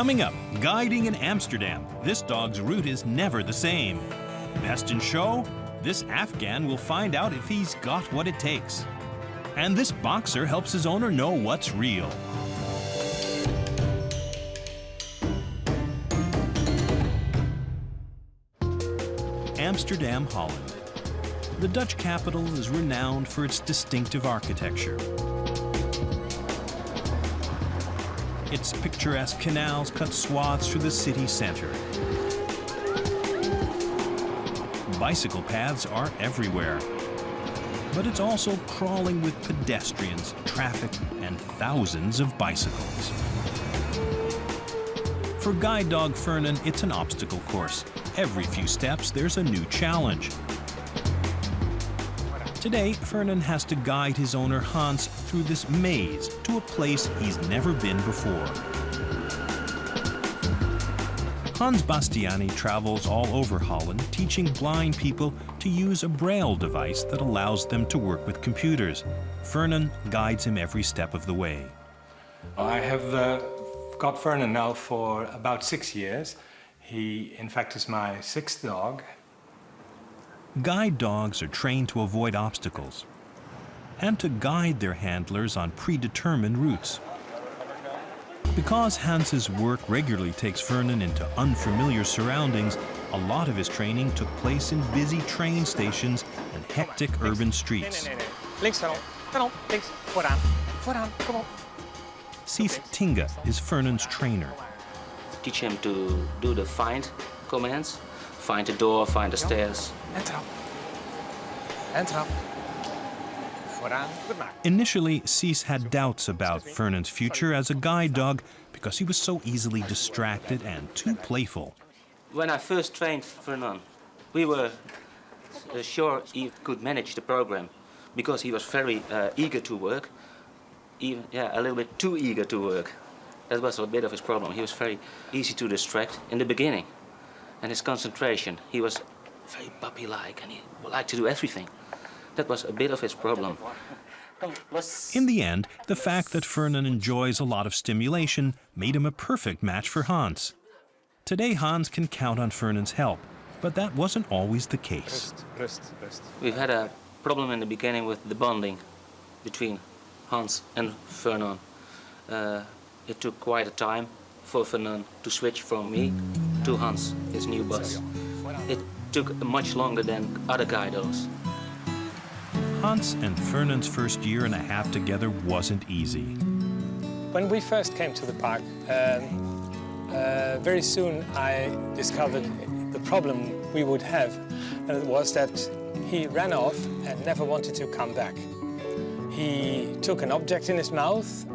Coming up, guiding in Amsterdam. This dog's route is never the same. Best in show? This Afghan will find out if he's got what it takes. And this boxer helps his owner know what's real. Amsterdam, Holland. The Dutch capital is renowned for its distinctive architecture. Its picturesque canals cut swaths through the city center. Bicycle paths are everywhere. But it's also crawling with pedestrians, traffic, and thousands of bicycles. For guide dog Fernon, it's an obstacle course. Every few steps, there's a new challenge. Today, Fernon has to guide his owner Hans through this maze to a place he's never been before. Hans Bastiani travels all over Holland, teaching blind people to use a braille device that allows them to work with computers. Fernon guides him every step of the way. I have got Fernon now for about 6 years. He, in fact, is my 6th dog. Guide dogs are trained to avoid obstacles and to guide their handlers on predetermined routes. Because Hans's work regularly takes Fernon into unfamiliar surroundings, a lot of his training took place in busy train stations and hectic urban streets. Links, Fernon, links, vooraan, kom op. Cees Tinga is Fernon's trainer. Teach him to do the find commands. Find the door, find the stairs. En trap. En trap. Vooraan, goed maken. Initially, Cees had doubts about Fernon's future as a guide dog because he was so easily distracted and too playful. When I first trained Fernon, we were sure he could manage the program because he was very eager to work, even a little bit too eager to work. That was a bit of his problem. He was very easy to distract in the beginning. And his concentration, he was very puppy-like and he liked to do everything. That was a bit of his problem. In the end, the fact that Fernon enjoys a lot of stimulation made him a perfect match for Hans. Today, Hans can count on Fernon's help, but that wasn't always the case. Rust. We've had a problem in the beginning with the bonding between Hans and Fernon. It took quite a time for Fernon to switch from me to Hans, his new boss. It took much longer than other guide dogs. Hans and Fernon's first year and a half together wasn't easy. When we first came to the park, very soon I discovered the problem we would have, and it was that he ran off and never wanted to come back. He took an object in his mouth,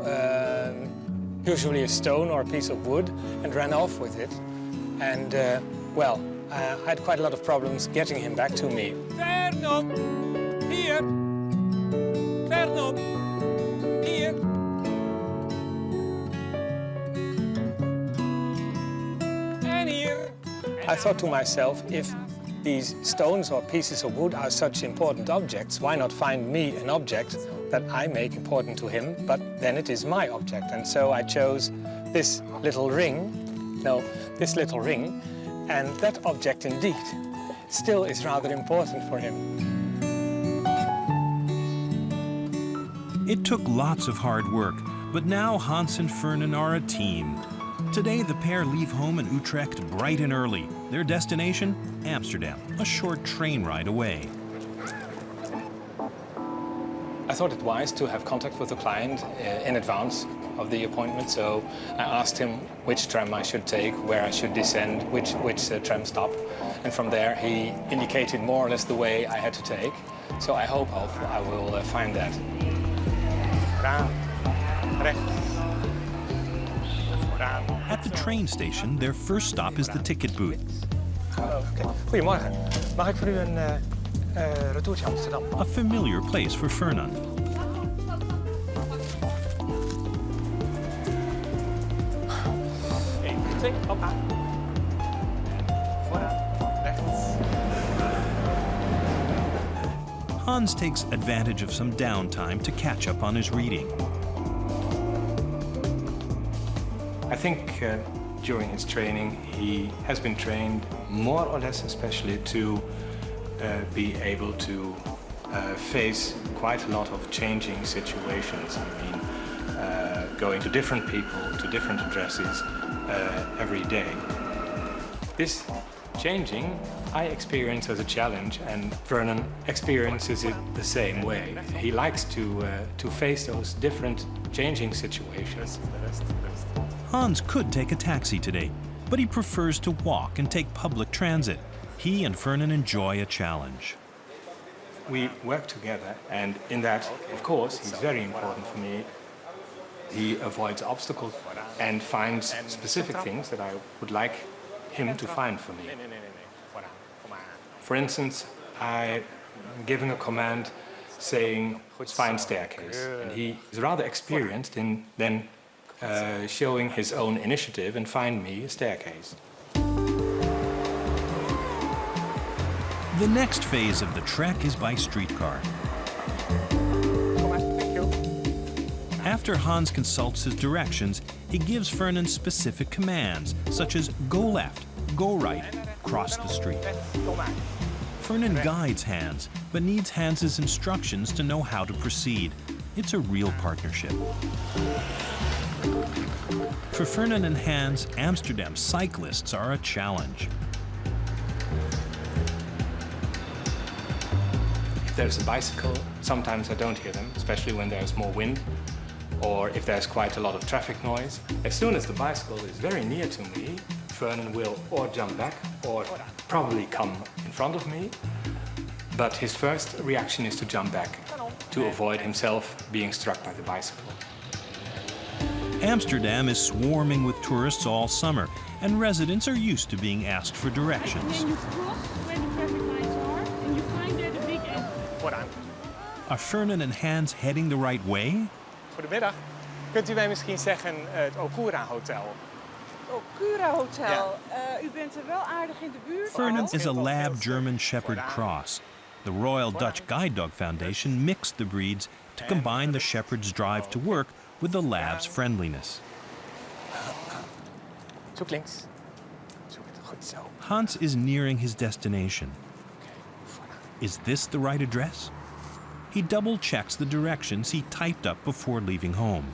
usually a stone or a piece of wood, and ran off with it. And, I had quite a lot of problems getting him back to me. Fernon, hier. Fernon, hier. En hier. I thought to myself, if these stones or pieces of wood are such important objects, why not find me an object that I make important to him, but then it is my object. And so I chose this little ring, and that object indeed still is rather important for him. It took lots of hard work, but now Hans and Fernon are a team. Today, the pair leave home in Utrecht bright and early. Their destination? Amsterdam, a short train ride away. I thought it wise to have contact with the client in advance of the appointment, so I asked him which tram I should take, where I should descend, which tram stop, and from there he indicated more or less the way I had to take. So I hope I will find that. At the train station, their first stop is the ticket booth. Goedemorgen. Mag ik voor u een retourtje Amsterdam? A familiar place for Fernon. 1, 2, hoppa. Vooraan, rechts. Hans takes advantage of some downtime to catch up on his reading. I think during his training, he has been trained more or less especially to be able to face quite a lot of changing situations. I mean, going to different people, to different addresses every day. This changing I experience as a challenge, and Fernon experiences it the same way. He likes to face those different changing situations. Hans could take a taxi today, but he prefers to walk and take public transit. He and Fernon enjoy a challenge. We work together, and in that, of course, he's very important for me. He avoids obstacles and finds specific things that I would like him to find for me. For instance, I'm giving a command saying, find staircase. And he is rather experienced in then showing his own initiative and find me a staircase. The next phase of the trek is by streetcar. After Hans consults his directions, he gives Fernon specific commands, such as go left, go right, cross the street. Fernon guides Hans, but needs Hans's instructions to know how to proceed. It's a real partnership. For Fernon and Hans, Amsterdam cyclists are a challenge. If there's a bicycle, sometimes I don't hear them, especially when there's more wind, or if there's quite a lot of traffic noise. As soon as the bicycle is very near to me, Fernon will or jump back or probably come in front of me. But his first reaction is to jump back, to avoid himself being struck by the bicycle. Amsterdam is swarming with tourists all summer, and residents are used to being asked for directions. Then you cross where the traffic lights are, and you find there the big end. Are Fernon and Hans heading the right way? Goedemiddag. Kunt u mij misschien zeggen het Okura Hotel? Okura Hotel. U bent er wel aardig in de buurt. Fernon is a lab German Shepherd cross. The Royal Dutch Guide Dog Foundation mixed the breeds to combine the Shepherd's drive to work with the lab's friendliness. Zoek links. Zoek het goed zo. Hans is nearing his destination. Is this the right address? He double-checks the directions he typed up before leaving home.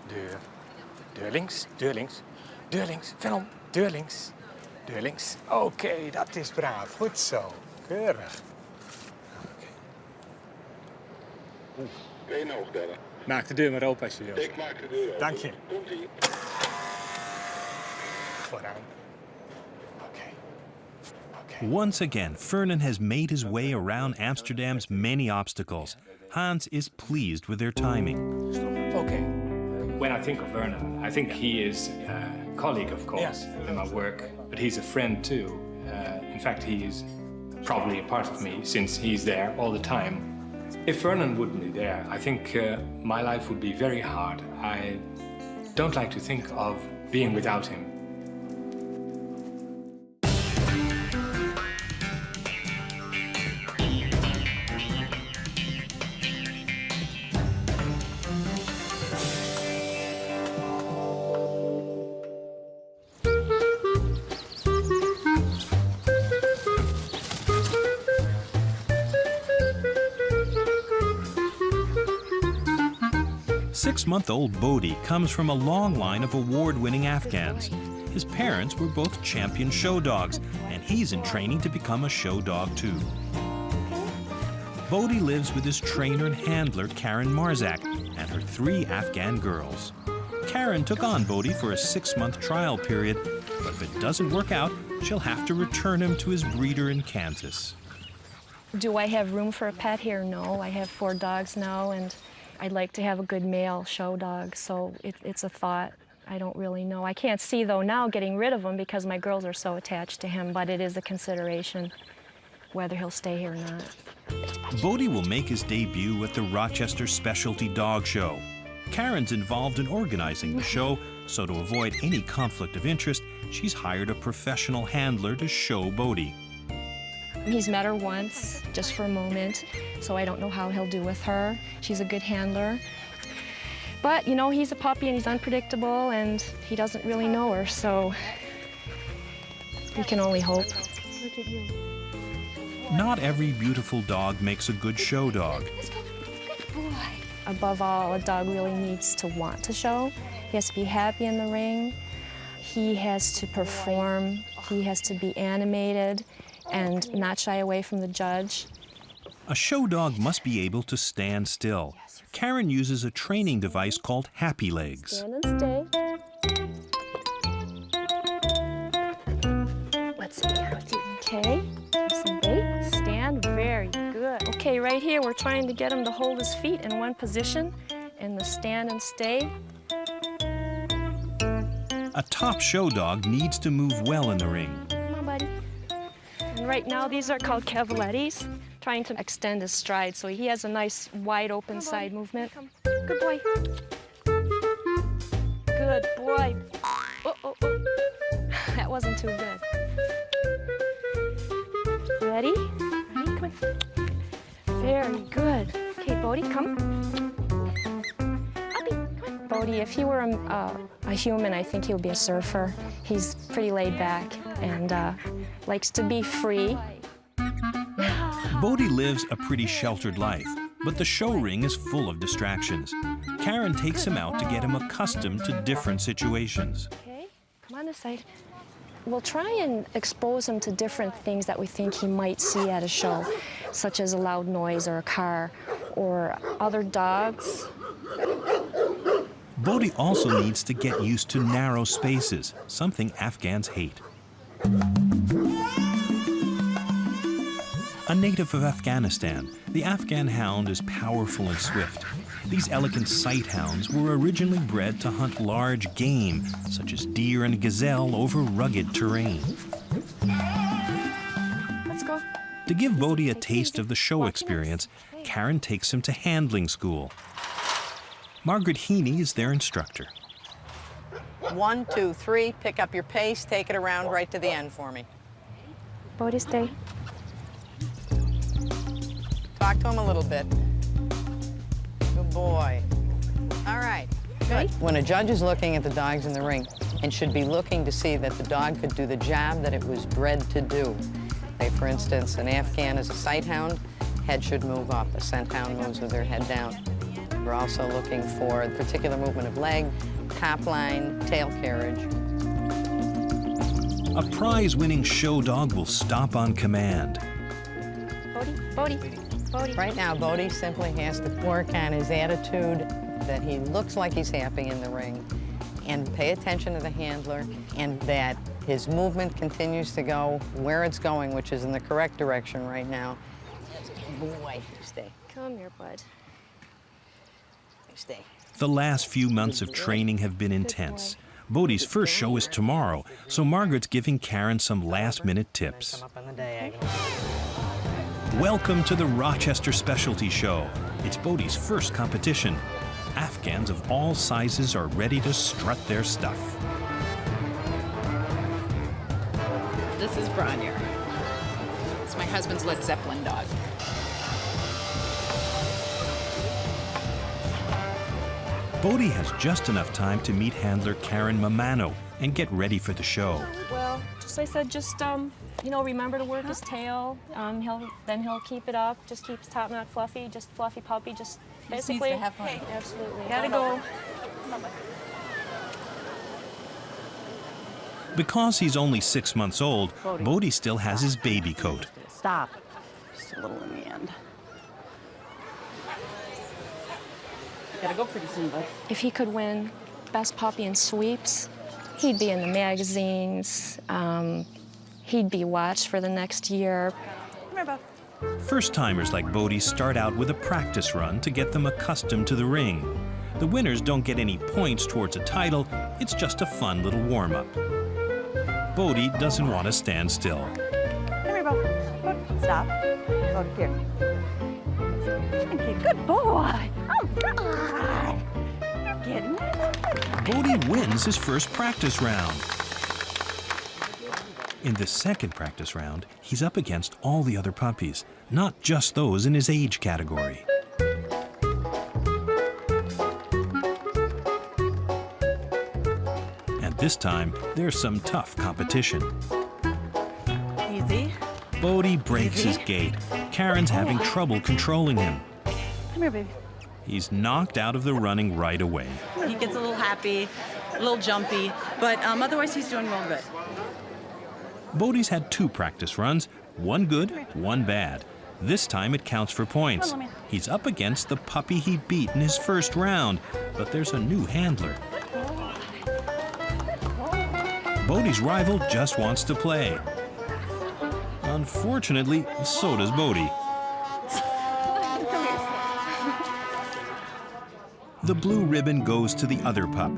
Deur. Deur links. Deur links. Deur links. Fernon. Deur links. Deur links. Oké, dat is braaf. Goed zo. Keurig. Kun je nog bellen? Maak de deur maar open als je wilt. Ik maak de deur open. Dank je. Komt-ie. Vooraan. Oké. Once again, Fernon has made his way around Amsterdam's many obstacles. Hans is pleased with their timing. Oké. When I think of Fernon, I think he is a colleague, of course, in my work, but he's a friend too. In fact, he is probably a part of me since he's there all the time. If Fernon wouldn't be there, I think my life would be very hard. I don't like to think of being without him. Six-month-old Bodie comes from a long line of award-winning Afghans. His parents were both champion show dogs, and he's in training to become a show dog too. Bodie lives with his trainer and handler, Karen Marzak, and her 3 Afghan girls. Karen took on Bodie for a 6-month trial period, but if it doesn't work out, she'll have to return him to his breeder in Kansas. Do I have room for a pet here? No. I have 4 dogs now, and I'd like to have a good male show dog, so it's a thought. I don't really know. I can't see, though, now getting rid of him because my girls are so attached to him, but it is a consideration whether he'll stay here or not. Bodie will make his debut at the Rochester Specialty Dog Show. Karen's involved in organizing the show, so to avoid any conflict of interest, she's hired a professional handler to show Bodie. He's met her once, just for a moment, so I don't know how he'll do with her. She's a good handler. But, you know, he's a puppy and he's unpredictable and he doesn't really know her, so we can only hope. Look at you. Not every beautiful dog makes a good show dog. Good boy. Above all, a dog really needs to want to show. He has to be happy in the ring. He has to perform. He has to be animated and not shy away from the judge. A show dog must be able to stand still. Karen uses a training device called Happy Legs. Stand and stay. Let's see here with you. Okay. Some bait. Stand. Very good. Okay, right here, we're trying to get him to hold his feet in one position in the stand and stay. A top show dog needs to move well in the ring. Come on, buddy. And right now, these are called cavalettes, trying to extend his stride so he has a nice wide open side movement. Good boy. Good boy. Oh, oh, oh. That wasn't too good. Ready? Ready? Come on. Very good. Okay, Bodie, come. Uppy, come on. Bodie, if he were a human, I think he would be a surfer. He's pretty laid back and likes to be free. Bodie lives a pretty sheltered life, but the show ring is full of distractions. Karen takes him out to get him accustomed to different situations. Okay, come on this side. We'll try and expose him to different things that we think he might see at a show, such as a loud noise or a car or other dogs. Bodie also needs to get used to narrow spaces, something Afghans hate. A native of Afghanistan, the Afghan hound is powerful and swift. These elegant sight hounds were originally bred to hunt large game, such as deer and gazelle, over rugged terrain. Let's go. To give Bodie a taste of the show experience, Karen takes him to handling school. Margaret Heaney is their instructor. 1, 2, 3, pick up your pace, take it around right to the end for me. Bodie, stay. Talk to him a little bit. Good boy. All right, good. When a judge is looking at the dogs in the ring and should be looking to see that the dog could do the job that it was bred to do. Say, for instance, an Afghan is a sight hound, head should move up. A scent hound moves with their head down. We're also looking for a particular movement of leg, top line, tail carriage. A prize-winning show dog will stop on command. Bodie, Bodie, Bodie. Right now, Bodie simply has to work on his attitude, that he looks like he's happy in the ring, and pay attention to the handler, and that his movement continues to go where it's going, which is in the correct direction right now. Good boy. Stay. Come here, bud. Stay. The last few months of training have been intense. Bodie's first show is tomorrow, so Margaret's giving Karen some last-minute tips. Come up on the diagonal. Welcome to the Rochester Specialty Show. It's Bodie's first competition. Afghans of all sizes are ready to strut their stuff. This is Bronnier. It's my husband's Led Zeppelin dog. Bodie has just enough time to meet handler Karen Mamano and get ready for the show. Well, just like I said, just you know, remember to work his tail. He'll keep it up. Just keep his top knot fluffy. Just fluffy puppy. Just basically. Needs to have fun. Absolutely. Gotta go. Because he's only 6 months old, Bodie still has his baby coat. Stop. Just a little in the end. Gotta go pretty soon, bud. If he could win best puppy in sweeps, he'd be in the magazines. He'd be watched for the next year. Come here, bud. First-timers like Bodie start out with a practice run to get them accustomed to the ring. The winners don't get any points towards a title. It's just a fun little warm-up. Bodie doesn't want to stand still. Come here, bud. Stop. Go here. Thank you. Good boy. Oh, God. You're getting it. Bodie wins his first practice round. In the second practice round, he's up against all the other puppies, not just those in his age category. This time, there's some tough competition. Easy. Bodie breaks Easy. his gait. Karen's having trouble controlling him. Come here, baby. He's knocked out of the running right away. He gets a little happy, a little jumpy, but otherwise he's doing real good. Bodie's had 2 practice runs, one good, one bad. This time it counts for points. He's up against the puppy he beat in his first round, but there's a new handler. Bodie's rival just wants to play. Unfortunately, so does Bodie. The blue ribbon goes to the other pup.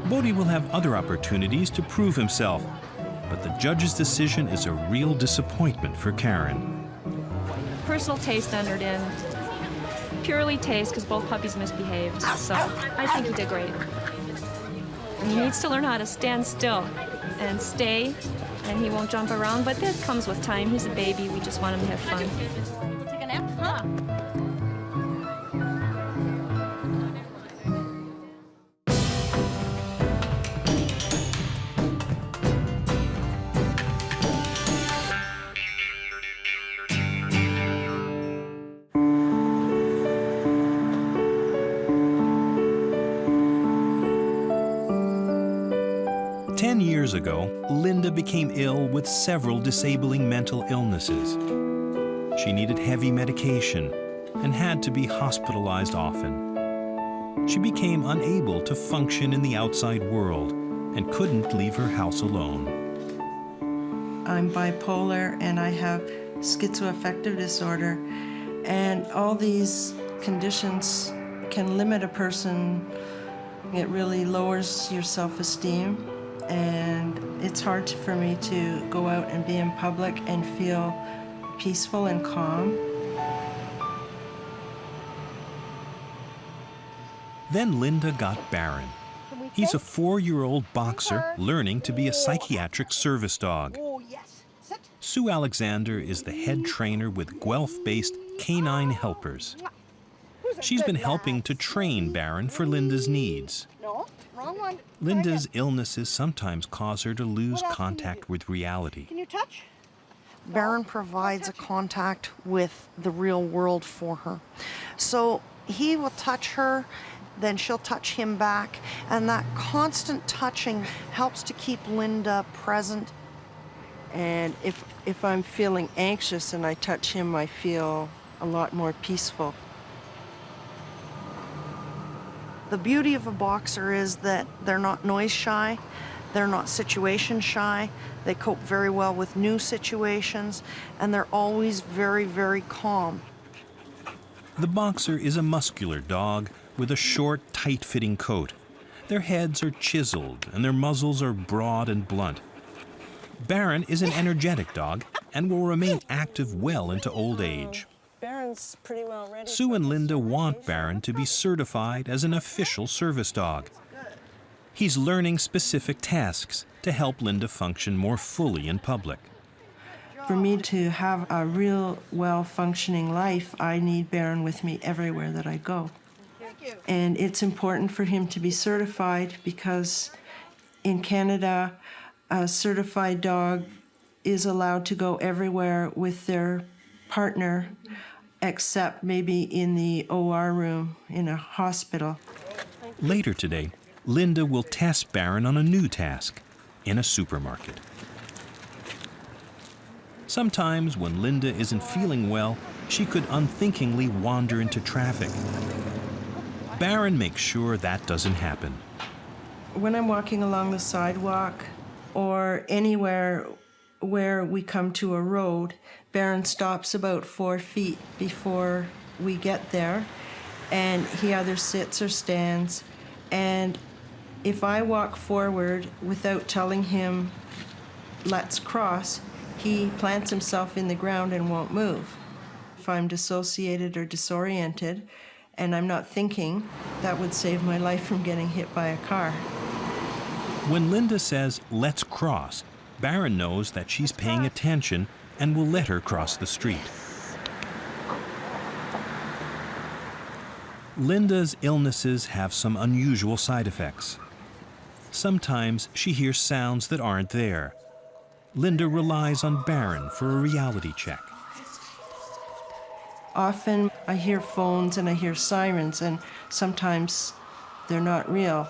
Bodie will have other opportunities to prove himself, but the judge's decision is a real disappointment for Karen. Personal taste entered in. Purely taste, because both puppies misbehaved. So I think he did great. And he needs to learn how to stand still and stay, and he won't jump around, but that comes with time. He's a baby. We just want him to have fun. Take a nap? Huh? 10 years ago, Linda became ill with several disabling mental illnesses. She needed heavy medication and had to be hospitalized often. She became unable to function in the outside world and couldn't leave her house alone. I'm bipolar and I have schizoaffective disorder, and all these conditions can limit a person. It really lowers your self-esteem, and it's hard for me to go out and be in public and feel peaceful and calm. Then Linda got Baron. He's a 4-year-old boxer learning to be a psychiatric service dog. Sue Alexander is the head trainer with Guelph-based Canine Helpers. She's been helping to train Baron for Linda's needs. No, wrong one. Linda's illnesses sometimes cause her to lose contact with reality. Can you touch? Baron provides a contact with the real world for her. So he will touch her, then she'll touch him back, and that constant touching helps to keep Linda present. And if I'm feeling anxious and I touch him, I feel a lot more peaceful. The beauty of a boxer is that they're not noise shy, they're not situation shy, they cope very well with new situations, and they're always very, very calm. The boxer is a muscular dog with a short, tight-fitting coat. Their heads are chiseled and their muzzles are broad and blunt. Baron is an energetic dog and will remain active well into old age. Baron's pretty well ready. Sue and Linda want Baron to be certified as an official service dog. He's learning specific tasks to help Linda function more fully in public. For me to have a real well-functioning life, I need Baron with me everywhere that I go. And it's important for him to be certified because in Canada, a certified dog is allowed to go everywhere with their partner, except maybe in the OR room in a hospital. Later today, Linda will test Baron on a new task in a supermarket. Sometimes when Linda isn't feeling well, she could unthinkingly wander into traffic. Baron makes sure that doesn't happen. When I'm walking along the sidewalk or anywhere where we come to a road, Baron stops about 4 feet before we get there, and he either sits or stands. And if I walk forward without telling him, let's cross, he plants himself in the ground and won't move. If I'm dissociated or disoriented and I'm not thinking, that would save my life from getting hit by a car. When Linda says, let's cross, Baron knows that she's paying attention and will let her cross the street. Linda's illnesses have some unusual side effects. Sometimes she hears sounds that aren't there. Linda relies on Baron for a reality check. Often I hear phones and I hear sirens, and sometimes they're not real.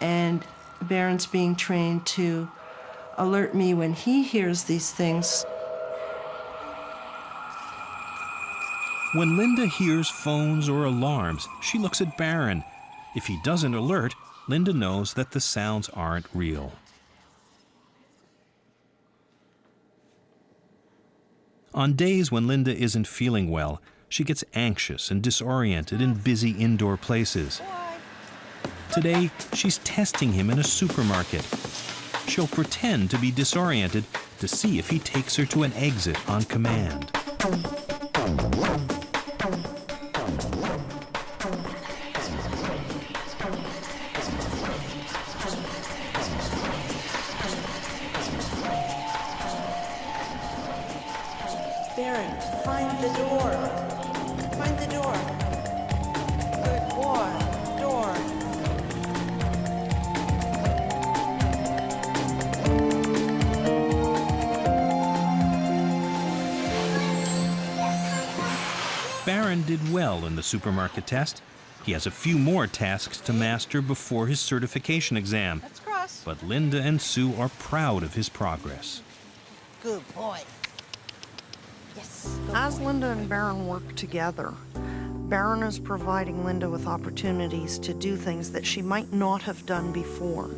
And Baron's being trained to alert me when he hears these things. When Linda hears phones or alarms, she looks at Baron. If he doesn't alert, Linda knows that the sounds aren't real. On days when Linda isn't feeling well, she gets anxious and disoriented in busy indoor places. Today, she's testing him in a supermarket. She'll pretend to be disoriented to see if he takes her to an exit on command. Baron, find the door. Find the door. Good boy. Door. Baron did well in the supermarket test. He has a few more tasks to master before his certification exam. Let's cross. But Linda and Sue are proud of his progress. Good boy. Yes. Good As boy. Linda and Baron work together, Baron is providing Linda with opportunities to do things that she might not have done before.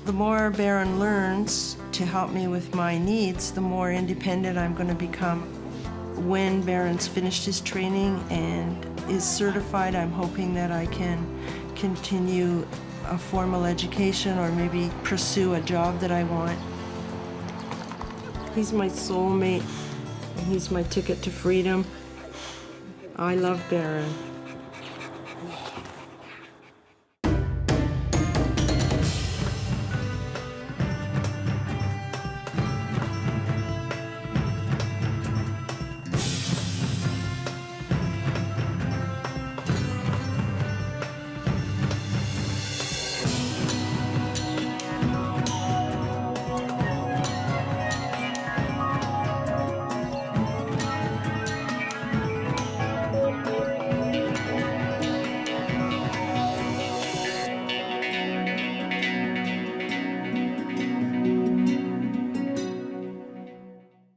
The more Baron learns to help me with my needs, the more independent I'm going to become. When Baron's finished his training and is certified, I'm hoping that I can continue a formal education or maybe pursue a job that I want. He's my soulmate, and he's my ticket to freedom. I love Baron.